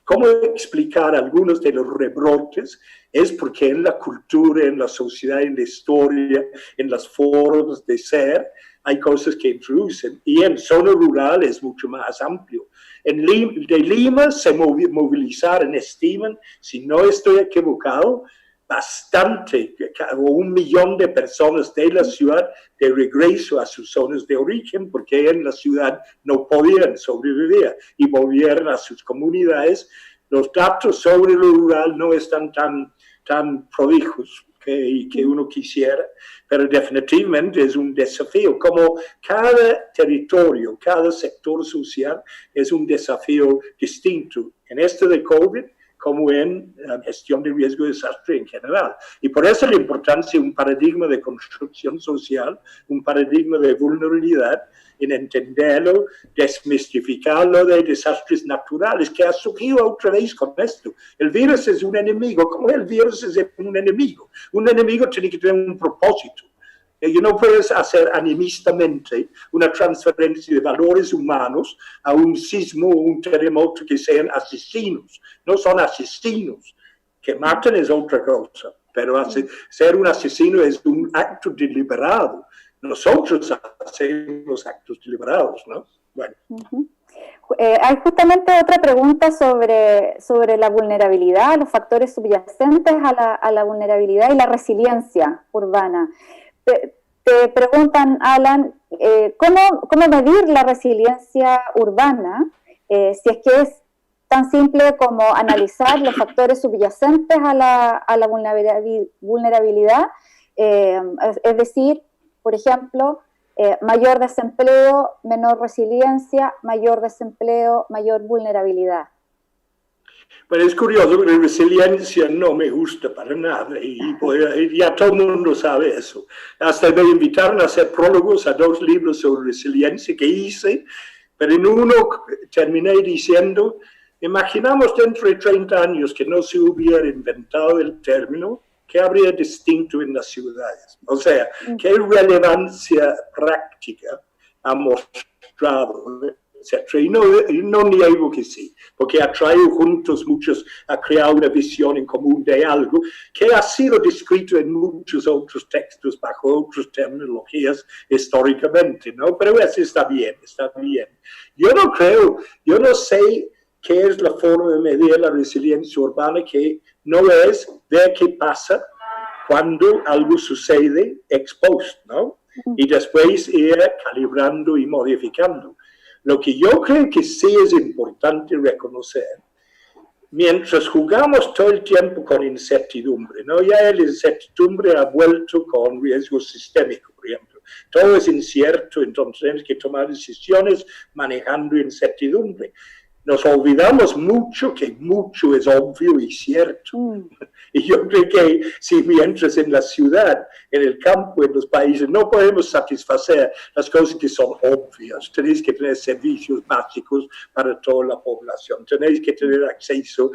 ¿Cómo explicar algunos de los rebrotes? Es porque en la cultura, en la sociedad, en la historia, en las formas de ser, hay cosas que introducen. Y en zona rural es mucho más amplio. De Lima se movilizaron, estiman, si no estoy equivocado, bastante, o 1 millón de personas de la ciudad de regreso a sus zonas de origen, porque en la ciudad no podían sobrevivir y volvieron a sus comunidades. Los datos sobre lo rural no están tan prolijos que uno quisiera, pero definitivamente es un desafío. Como cada territorio, cada sector social es un desafío distinto. En este de COVID, como en gestión de riesgo de desastre en general. Y por eso la importancia de un paradigma de construcción social, un paradigma de vulnerabilidad, en entenderlo, desmistificarlo de desastres naturales, que ha surgido otra vez con esto. El virus es un enemigo. ¿Cómo el virus es un enemigo? Un enemigo tiene que tener un propósito. Y no puedes hacer animistamente una transferencia de valores humanos a un sismo o un terremoto que sean asesinos. No son asesinos. Que maten es otra cosa, pero ser un asesino es un acto deliberado. Nosotros hacemos actos deliberados, ¿no? Bueno. Hay justamente otra pregunta sobre la vulnerabilidad, los factores subyacentes a la vulnerabilidad y la resiliencia urbana. Te preguntan, Alan, ¿cómo medir la resiliencia urbana? Si es que es tan simple como analizar los factores subyacentes a la vulnerabilidad, es decir, por ejemplo, mayor desempleo, menor resiliencia, mayor desempleo, mayor vulnerabilidad. Bueno, es curioso, la resiliencia no me gusta para nada y ya todo el mundo sabe eso. Hasta me invitaron a hacer prólogos a 2 libros sobre resiliencia que hice, pero en uno terminé diciendo, imaginamos dentro de 30 años que no se hubiera inventado el término, ¿qué habría distinto en las ciudades? O sea, ¿qué relevancia práctica ha mostrado? Y no niego que sí, porque ha traído juntos muchos a crear una visión en común de algo que ha sido descrito en muchos otros textos bajo otras terminologías históricamente, ¿no? Pero eso está bien, está bien. Yo no sé qué es la forma de medir la resiliencia urbana, que no es ver qué pasa cuando algo sucede ex post, ¿no? Y después ir calibrando y modificando. Lo que yo creo que sí es importante reconocer, mientras jugamos todo el tiempo con incertidumbre, ¿no? Ya la incertidumbre ha vuelto con riesgo sistémico, por ejemplo. Todo es incierto, entonces tenemos que tomar decisiones manejando incertidumbre. Nos olvidamos mucho que mucho es obvio y cierto. Y yo creo que si mientras en la ciudad, en el campo, en los países, no podemos satisfacer las cosas que son obvias. Tenéis que tener servicios básicos para toda la población. Tenéis que tener acceso.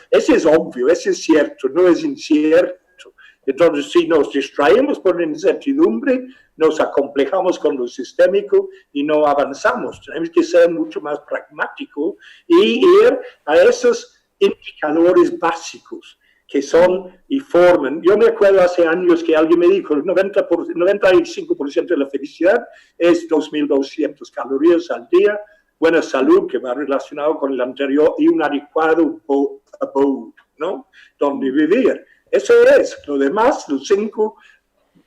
Ese es obvio, ese es cierto, no es incierto. Entonces, si nos distraemos por la incertidumbre, nos acomplejamos con lo sistémico y no avanzamos. Tenemos que ser mucho más pragmáticos y ir a esos indicadores básicos que son y forman. Yo me acuerdo hace años que alguien me dijo, el 95% de la felicidad es 2.200 calorías al día, buena salud, que va relacionado con el anterior, y un adecuado abode, ¿no? Donde vivir. Eso es. Lo demás, los 5,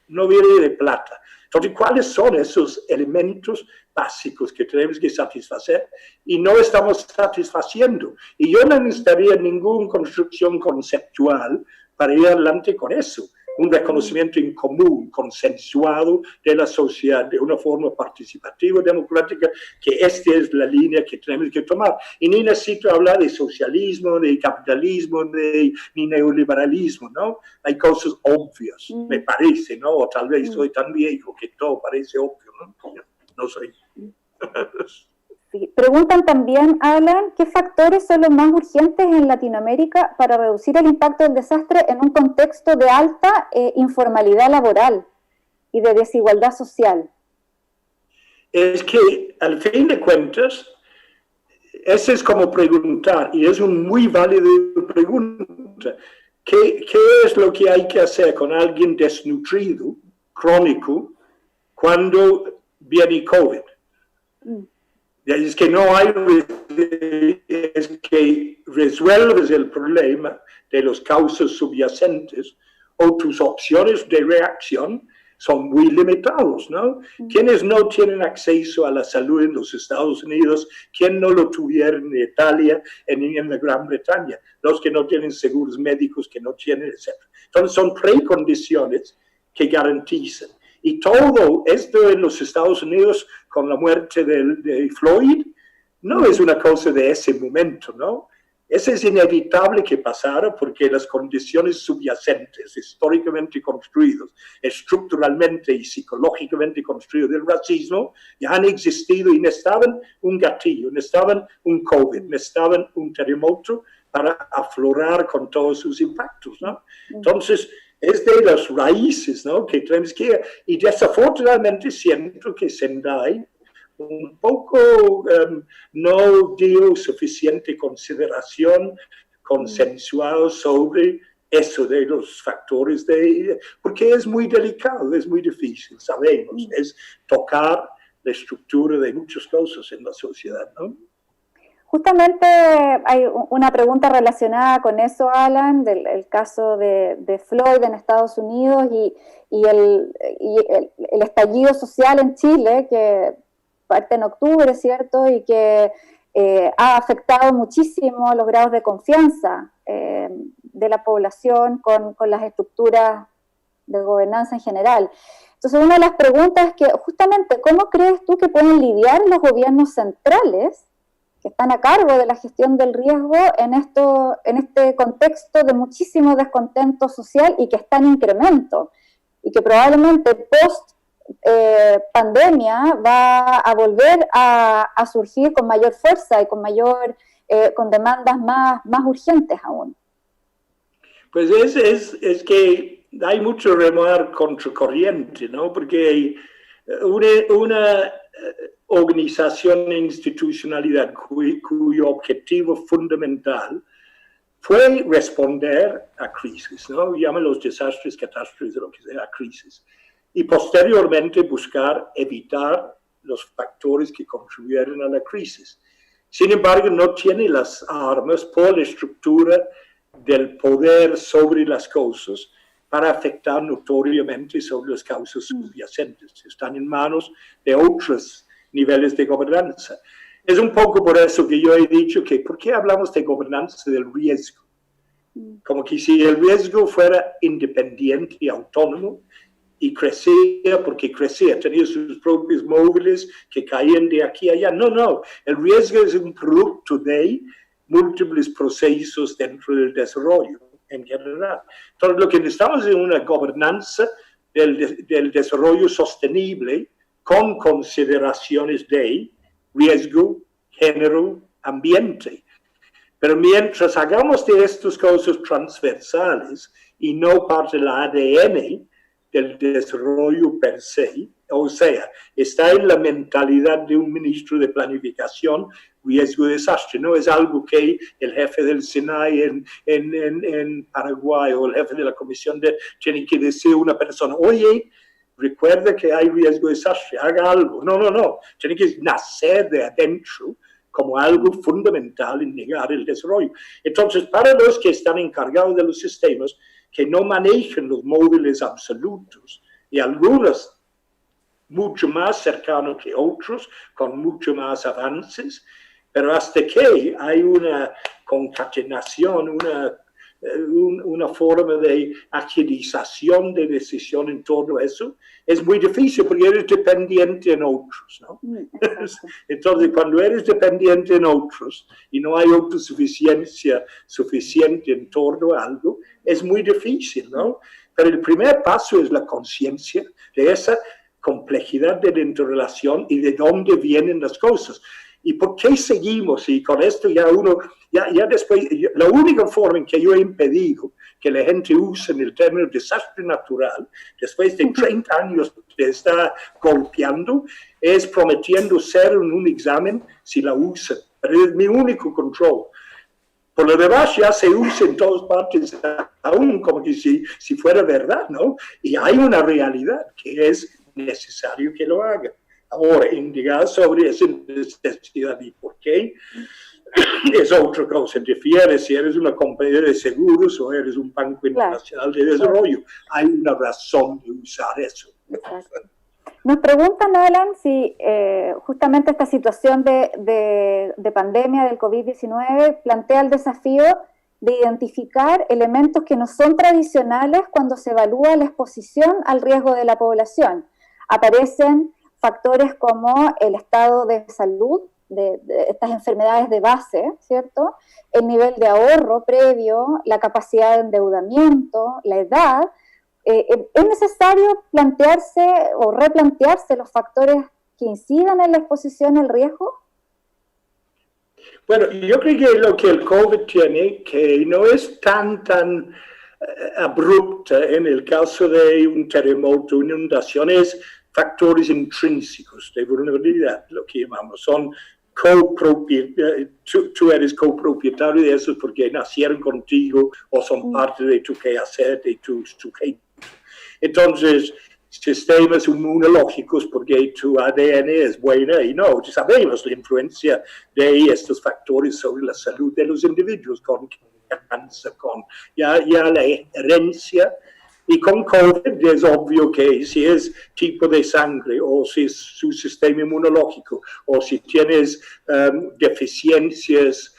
no viene de plata. Entonces, ¿cuáles son esos elementos básicos que tenemos que satisfacer y no estamos satisfaciendo? Y yo no necesitaría ninguna construcción conceptual para ir adelante con eso. Un reconocimiento en común, consensuado de la sociedad, de una forma participativa, democrática, que esta es la línea que tenemos que tomar. Y ni necesito hablar de socialismo, de capitalismo, ni neoliberalismo, ¿no? Hay cosas obvias, me parece, ¿no? O tal vez soy tan viejo que todo parece obvio, ¿no? No sé. Sí. Preguntan también, Alan, ¿qué factores son los más urgentes en Latinoamérica para reducir el impacto del desastre en un contexto de alta informalidad laboral y de desigualdad social? Es que, al fin de cuentas, ese es como preguntar, y es una muy válida pregunta, ¿qué es lo que hay que hacer con alguien desnutrido, crónico, cuando viene COVID? Es que no hay, es que resuelves el problema de las causas subyacentes o tus opciones de reacción son muy limitados, ¿no? Quienes no tienen acceso a la salud en los Estados Unidos, quien no lo tuvieron en Italia, en la Gran Bretaña, los que no tienen seguros médicos, que no tienen, etc. Entonces son precondiciones que garantizan. Y todo esto en los Estados Unidos, con la muerte de Floyd, no es una cosa de ese momento, ¿no? Eso es inevitable que pasara porque las condiciones subyacentes, históricamente construidos, estructuralmente y psicológicamente construidos del racismo, ya han existido y necesitaban un gatillo, necesitaban un COVID, necesitaban un terremoto para aflorar con todos sus impactos, ¿no? Entonces, es de las raíces, ¿no?, que tenemos que ir. Y desafortunadamente siento que Sendai un poco no dio suficiente consideración consensual sobre eso de los factores porque es muy delicado, es muy difícil, sabemos, es tocar la estructura de muchas cosas en la sociedad, ¿no? Justamente hay una pregunta relacionada con eso, Alan, del caso de Floyd en Estados Unidos y el estallido social en Chile, que parte en octubre, ¿cierto? Y que ha afectado muchísimo los grados de confianza de la población con las estructuras de gobernanza en general. Entonces, una de las preguntas es que, justamente, ¿cómo crees tú que pueden lidiar los gobiernos centrales que están a cargo de la gestión del riesgo en este contexto de muchísimo descontento social y que está en incremento? Y que probablemente post pandemia va a volver a surgir con mayor fuerza y con demandas más urgentes aún. Pues es que hay mucho remar contra corriente, ¿no? Porque una organización e institucionalidad cuyo objetivo fundamental fue responder a crisis, ¿no? Llámalos desastres, catástrofes, lo que sea, crisis. Y posteriormente buscar evitar los factores que contribuyeron a la crisis. Sin embargo, no tiene las armas por la estructura del poder sobre las cosas para afectar notoriamente sobre las causas subyacentes. Están en manos de otros niveles de gobernanza. Es un poco por eso que yo he dicho que, ¿por qué hablamos de gobernanza del riesgo? Como que si el riesgo fuera independiente y autónomo, y crecía porque crecía, tenía sus propios móviles que caían de aquí a allá. No, el riesgo es un producto de múltiples procesos dentro del desarrollo en general. Entonces, lo que necesitamos es una gobernanza del desarrollo sostenible con consideraciones de riesgo, género, ambiente. Pero mientras hagamos de estas cosas transversales y no parte del ADN del desarrollo per se, o sea, está en la mentalidad de un ministro de planificación, riesgo de desastre, no es algo que el jefe del SINAI en Paraguay o el jefe de la comisión tiene que decir a una persona, oye, recuerda que hay riesgo de desastre, haga algo. No, tiene que nacer de adentro como algo fundamental en negar el desarrollo. Entonces, para los que están encargados de los sistemas, que no manejan los móviles absolutos, y algunos mucho más cercanos que otros, con mucho más avances, pero hasta que hay una concatenación, una forma de agilización de decisión en todo eso, es muy difícil porque eres dependiente en otros, ¿no? Entonces, cuando eres dependiente en otros y no hay autosuficiencia suficiente en torno a algo, es muy difícil, ¿no? Pero el primer paso es la conciencia de esa complejidad de la interrelación y de dónde vienen las cosas. ¿Y por qué seguimos? Y con esto ya después, la única forma en que yo he impedido que la gente use el término desastre natural, después de 30 años de estar golpeando, es prometiendo ser en un examen si la usan. Pero es mi único control. Por lo demás ya se usa en todas partes, aún como que si fuera verdad, ¿no? Y hay una realidad que es necesario que lo hagan. Ahora, indicar sobre esa necesidad y por qué, es otra cosa, difiere si eres una compañía de seguros o eres un banco internacional de desarrollo. Hay una razón de usar eso. Exacto. Nos preguntan, Alan, si justamente esta situación de pandemia del COVID-19 plantea el desafío de identificar elementos que no son tradicionales cuando se evalúa la exposición al riesgo de la población. Aparecen factores como el estado de salud, de estas enfermedades de base, ¿cierto? El nivel de ahorro previo, la capacidad de endeudamiento, la edad. ¿Es necesario plantearse o replantearse los factores que incidan en la exposición al riesgo? Bueno, yo creo que lo que el COVID tiene, que no es tan abrupta en el caso de un terremoto, una inundación, es factores intrínsecos de vulnerabilidad, lo que llamamos. Son tú eres copropietario de eso porque nacieron contigo o son parte de tu quehacer, de tu sujeto. Entonces, sistemas inmunológicos, porque tu ADN es bueno y no, sabemos la influencia de estos factores sobre la salud de los individuos con cáncer, con ya la herencia. Y con COVID es obvio que si es tipo de sangre o si es su sistema inmunológico o si tienes deficiencias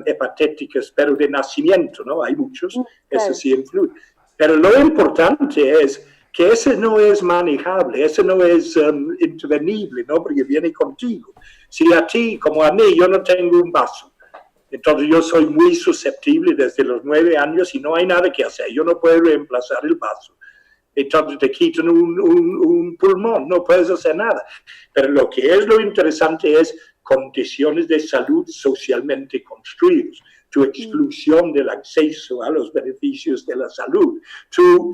hepatéticas, pero de nacimiento, ¿no? Hay muchos, eso sí influye. Pero lo importante es que ese no es manejable, ese no es intervenible, ¿no? Porque viene contigo. Si a ti, como a mí, yo no tengo un vaso, entonces yo soy muy susceptible desde los 9 años y no hay nada que hacer. Yo no puedo reemplazar el vaso. Entonces te quitan un pulmón, no puedes hacer nada. Pero lo que es lo interesante es condiciones de salud socialmente construidas, tu exclusión del acceso a los beneficios de la salud, tu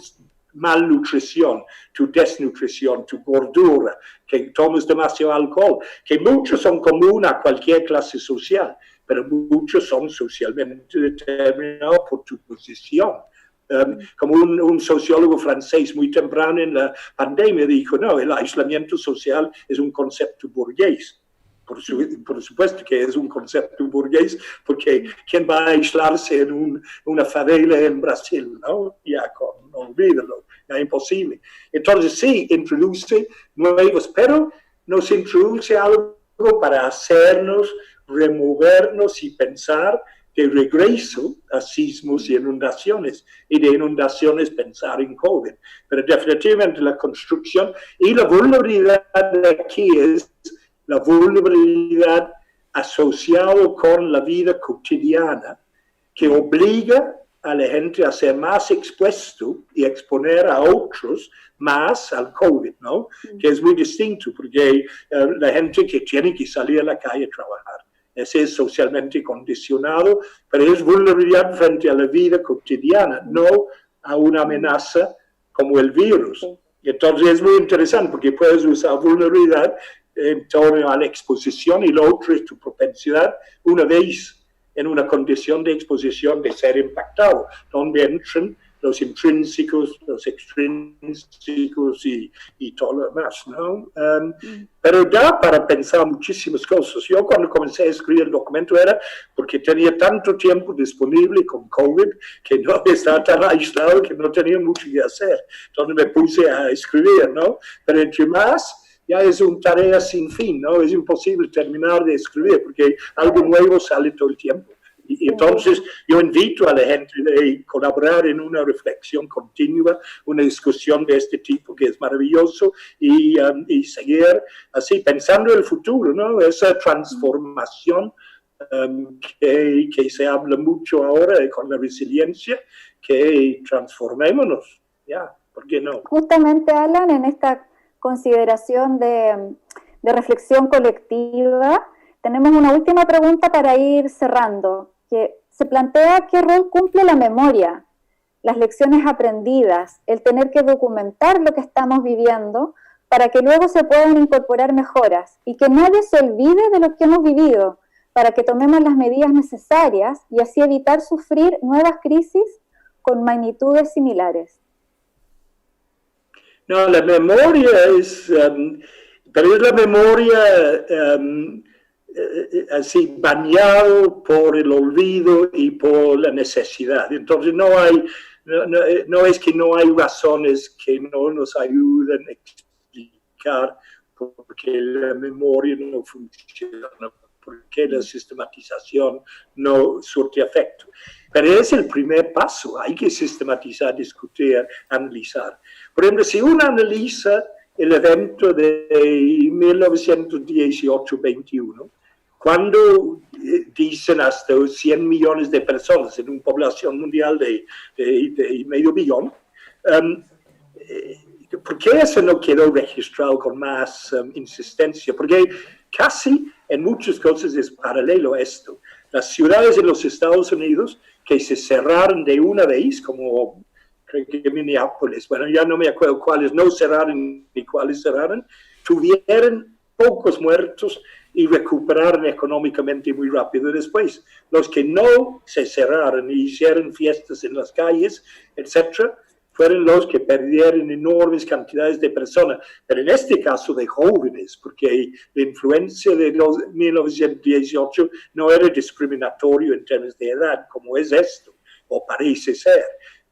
malnutrición, tu desnutrición, tu gordura, que tomas demasiado alcohol, que muchos son comunes a cualquier clase social, pero muchos son socialmente determinados por tu posición. Como un sociólogo francés muy temprano en la pandemia dijo, no, el aislamiento social es un concepto burgués. Por supuesto que es un concepto burgués, porque ¿quién va a aislarse en una favela en Brasil? ¿No? Olvídalo, es imposible. Entonces sí, introduce nuevos, pero nos introduce algo para hacernos removernos y pensar de regreso a sismos y inundaciones, y de inundaciones pensar en COVID. Pero definitivamente la construcción y la vulnerabilidad de aquí es la vulnerabilidad asociada con la vida cotidiana que obliga a la gente a ser más expuesto y exponer a otros más al COVID, ¿no? Que es muy distinto, porque la gente que tiene que salir a la calle a trabajar, ese es socialmente condicionado, pero es vulnerabilidad frente a la vida cotidiana, no a una amenaza como el virus. Y entonces es muy interesante, porque puedes usar vulnerabilidad en torno a la exposición, y lo otro es tu propensidad, una vez en una condición de exposición, de ser impactado, donde entran los intrínsecos, los extrínsecos y todo lo demás, ¿no? Pero da para pensar muchísimas cosas. Yo cuando comencé a escribir el documento era porque tenía tanto tiempo disponible con COVID que no estaba tan aislado que no tenía mucho que hacer. Entonces me puse a escribir, ¿no? Pero entre más, ya es una tarea sin fin, ¿no? Es imposible terminar de escribir porque algo nuevo sale todo el tiempo. Y entonces yo invito a la gente a colaborar en una reflexión continua, una discusión de este tipo que es maravilloso, y seguir así, pensando en el futuro, ¿no? Esa transformación que se habla mucho ahora con la resiliencia, que transformémonos, ya, ¿por qué no? Justamente, Alan, en esta consideración de reflexión colectiva, tenemos una última pregunta para ir cerrando, que se plantea qué rol cumple la memoria, las lecciones aprendidas, el tener que documentar lo que estamos viviendo para que luego se puedan incorporar mejoras y que nadie se olvide de lo que hemos vivido, para que tomemos las medidas necesarias y así evitar sufrir nuevas crisis con magnitudes similares. No, la memoria es, pero es la memoria así bañado por el olvido y por la necesidad. Entonces no es que no hay razones que no nos ayuden a explicar por qué la memoria no funciona, por qué la sistematización no surte efecto. Pero es el primer paso, hay que sistematizar, discutir, analizar. Por ejemplo, si uno analiza el evento de 1918-21, cuando dicen hasta 100 millones de personas en una población mundial de medio billón, ¿por qué eso no quedó registrado con más insistencia? Porque casi en muchas cosas es paralelo a esto. Las ciudades en los Estados Unidos que se cerraron de una vez, como creo que Minneapolis, bueno, ya no me acuerdo cuáles no cerraron ni cuáles cerraron, tuvieron pocos muertos y recuperaron económicamente muy rápido después. Los que no se cerraron y hicieron fiestas en las calles, etcétera, fueron los que perdieron enormes cantidades de personas, pero en este caso de jóvenes, porque la influencia de 1918 no era discriminatorio en términos de edad, como es esto, o parece ser.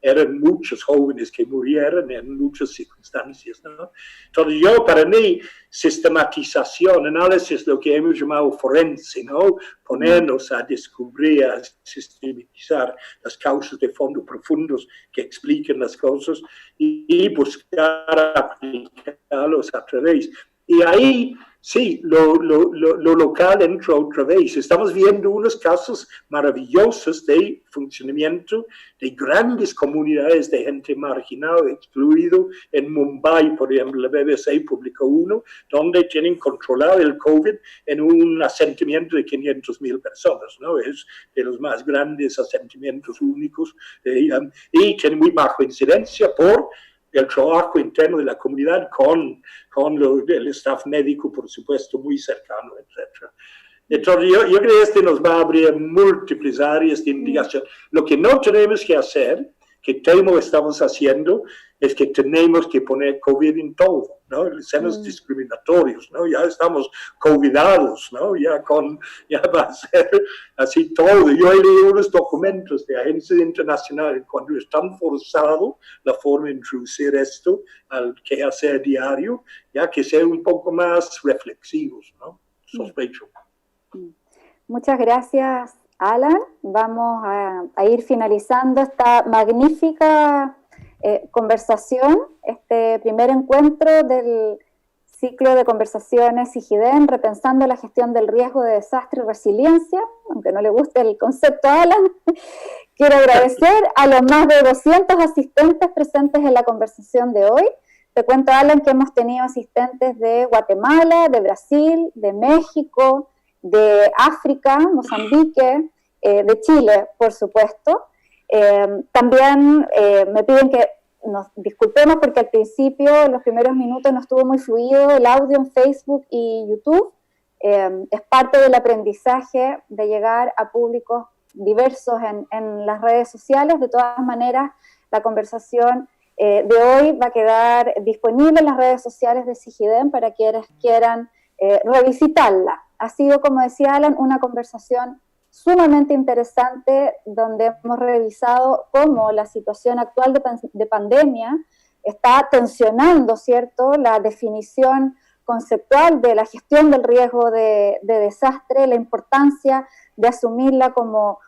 Eran muchos jóvenes que murieron en muchas circunstancias, ¿no? Entonces para mí, sistematización, análisis, lo que hemos llamado forense, ¿no? Ponernos a descubrir, a sistematizar las causas de fondo profundos que expliquen las cosas y buscar aplicarlos a través. Y ahí, sí, lo local entra otra vez. Estamos viendo unos casos maravillosos de funcionamiento de grandes comunidades de gente marginada, excluido. En Mumbai, por ejemplo, la BBC publicó uno, donde tienen controlado el COVID en un asentamiento de 500,000 personas, ¿no? Es de los más grandes asentamientos únicos y tiene muy baja incidencia por el trabajo interno de la comunidad con el staff médico, por supuesto, muy cercano, etc. Entonces, yo creo que nos va a abrir múltiples áreas de investigación. Lo que no tenemos que hacer, que temo estamos haciendo, es que tenemos que poner COVID en todo, ¿no? Seamos discriminatorios, ¿no? Ya estamos covidados, ¿no? Ya va a ser así todo. Yo he leído unos documentos de agencias internacionales cuando es tan forzado la forma de introducir esto al que hacer diario, ya que ser un poco más reflexivos, ¿no? Sospecho. Muchas gracias, Alan. Vamos a ir finalizando esta magnífica conversación, este primer encuentro del ciclo de conversaciones SIGIDEN, repensando la gestión del riesgo de desastre y resiliencia, aunque no le guste el concepto a Alan. Quiero agradecer a los más de 200 asistentes presentes en la conversación de hoy. Te cuento, Alan, que hemos tenido asistentes de Guatemala, de Brasil, de México, de África, Mozambique, de Chile, por supuesto. También me piden que nos disculpemos porque al principio, en los primeros minutos, no estuvo muy fluido el audio en Facebook y YouTube. Es parte del aprendizaje de llegar a públicos diversos en las redes sociales. De todas maneras, la conversación de hoy va a quedar disponible en las redes sociales de SIGIDEN para quienes quieran revisitarla. Ha sido, como decía Alan, una conversación sumamente interesante donde hemos revisado cómo la situación actual de pandemia está tensionando, ¿cierto?, la definición conceptual de la gestión del riesgo de desastre, la importancia de asumirla como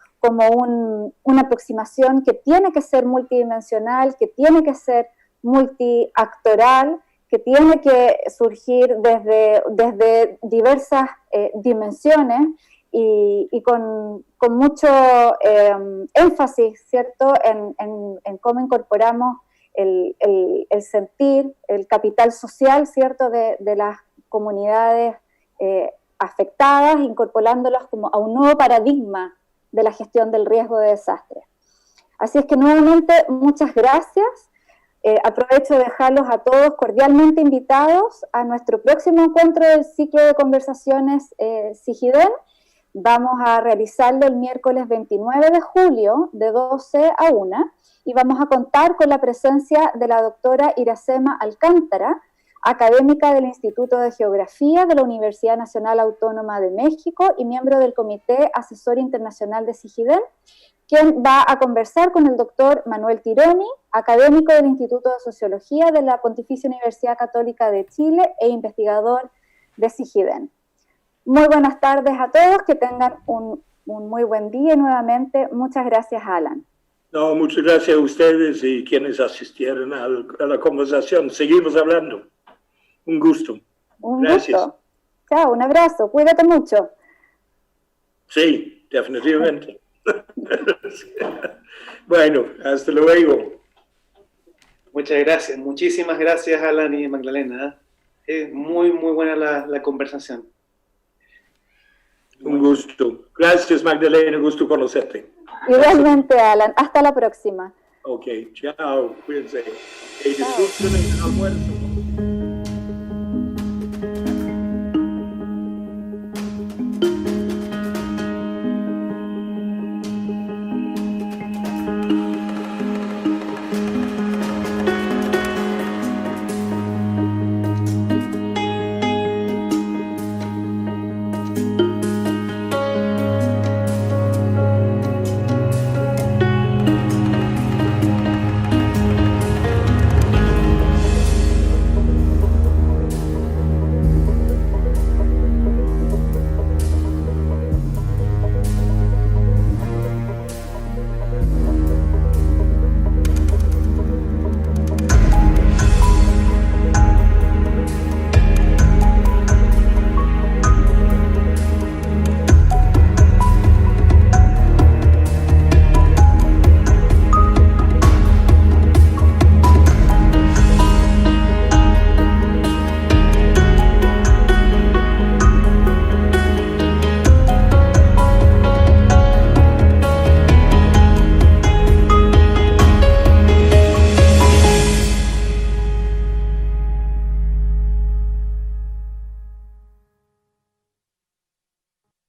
una aproximación que tiene que ser multidimensional, que tiene que ser multiactoral, que tiene que surgir desde diversas dimensiones y con mucho énfasis, ¿cierto?, en cómo incorporamos el sentir, el capital social, ¿cierto?, de las comunidades afectadas, incorporándolas como a un nuevo paradigma de la gestión del riesgo de desastre. Así es que nuevamente muchas gracias. Aprovecho de dejarlos a todos cordialmente invitados a nuestro próximo encuentro del ciclo de conversaciones SIGIDEN. Vamos a realizarlo el miércoles 29 de julio de 12 a 1 y vamos a contar con la presencia de la doctora Iracema Alcántara, académica del Instituto de Geografía de la Universidad Nacional Autónoma de México y miembro del Comité Asesor Internacional de SIGIDEN, quien va a conversar con el doctor Manuel Tironi, académico del Instituto de Sociología de la Pontificia Universidad Católica de Chile e investigador de SIGIDEN. Muy buenas tardes a todos, que tengan un muy buen día y nuevamente muchas gracias, Alan. No, muchas gracias a ustedes y quienes asistieron a la conversación. Seguimos hablando. Un gusto. Gracias. Gusto. Chao, un abrazo. Cuídate mucho. Sí, definitivamente. Bueno, hasta luego. Muchas gracias. Muchísimas gracias, Alan y Magdalena. Muy buena la conversación. Un gusto. Gracias, Magdalena. Un gusto conocerte. Igualmente, Alan. Hasta la próxima. Ok, chao. Cuídense. Y disfruten el almuerzo.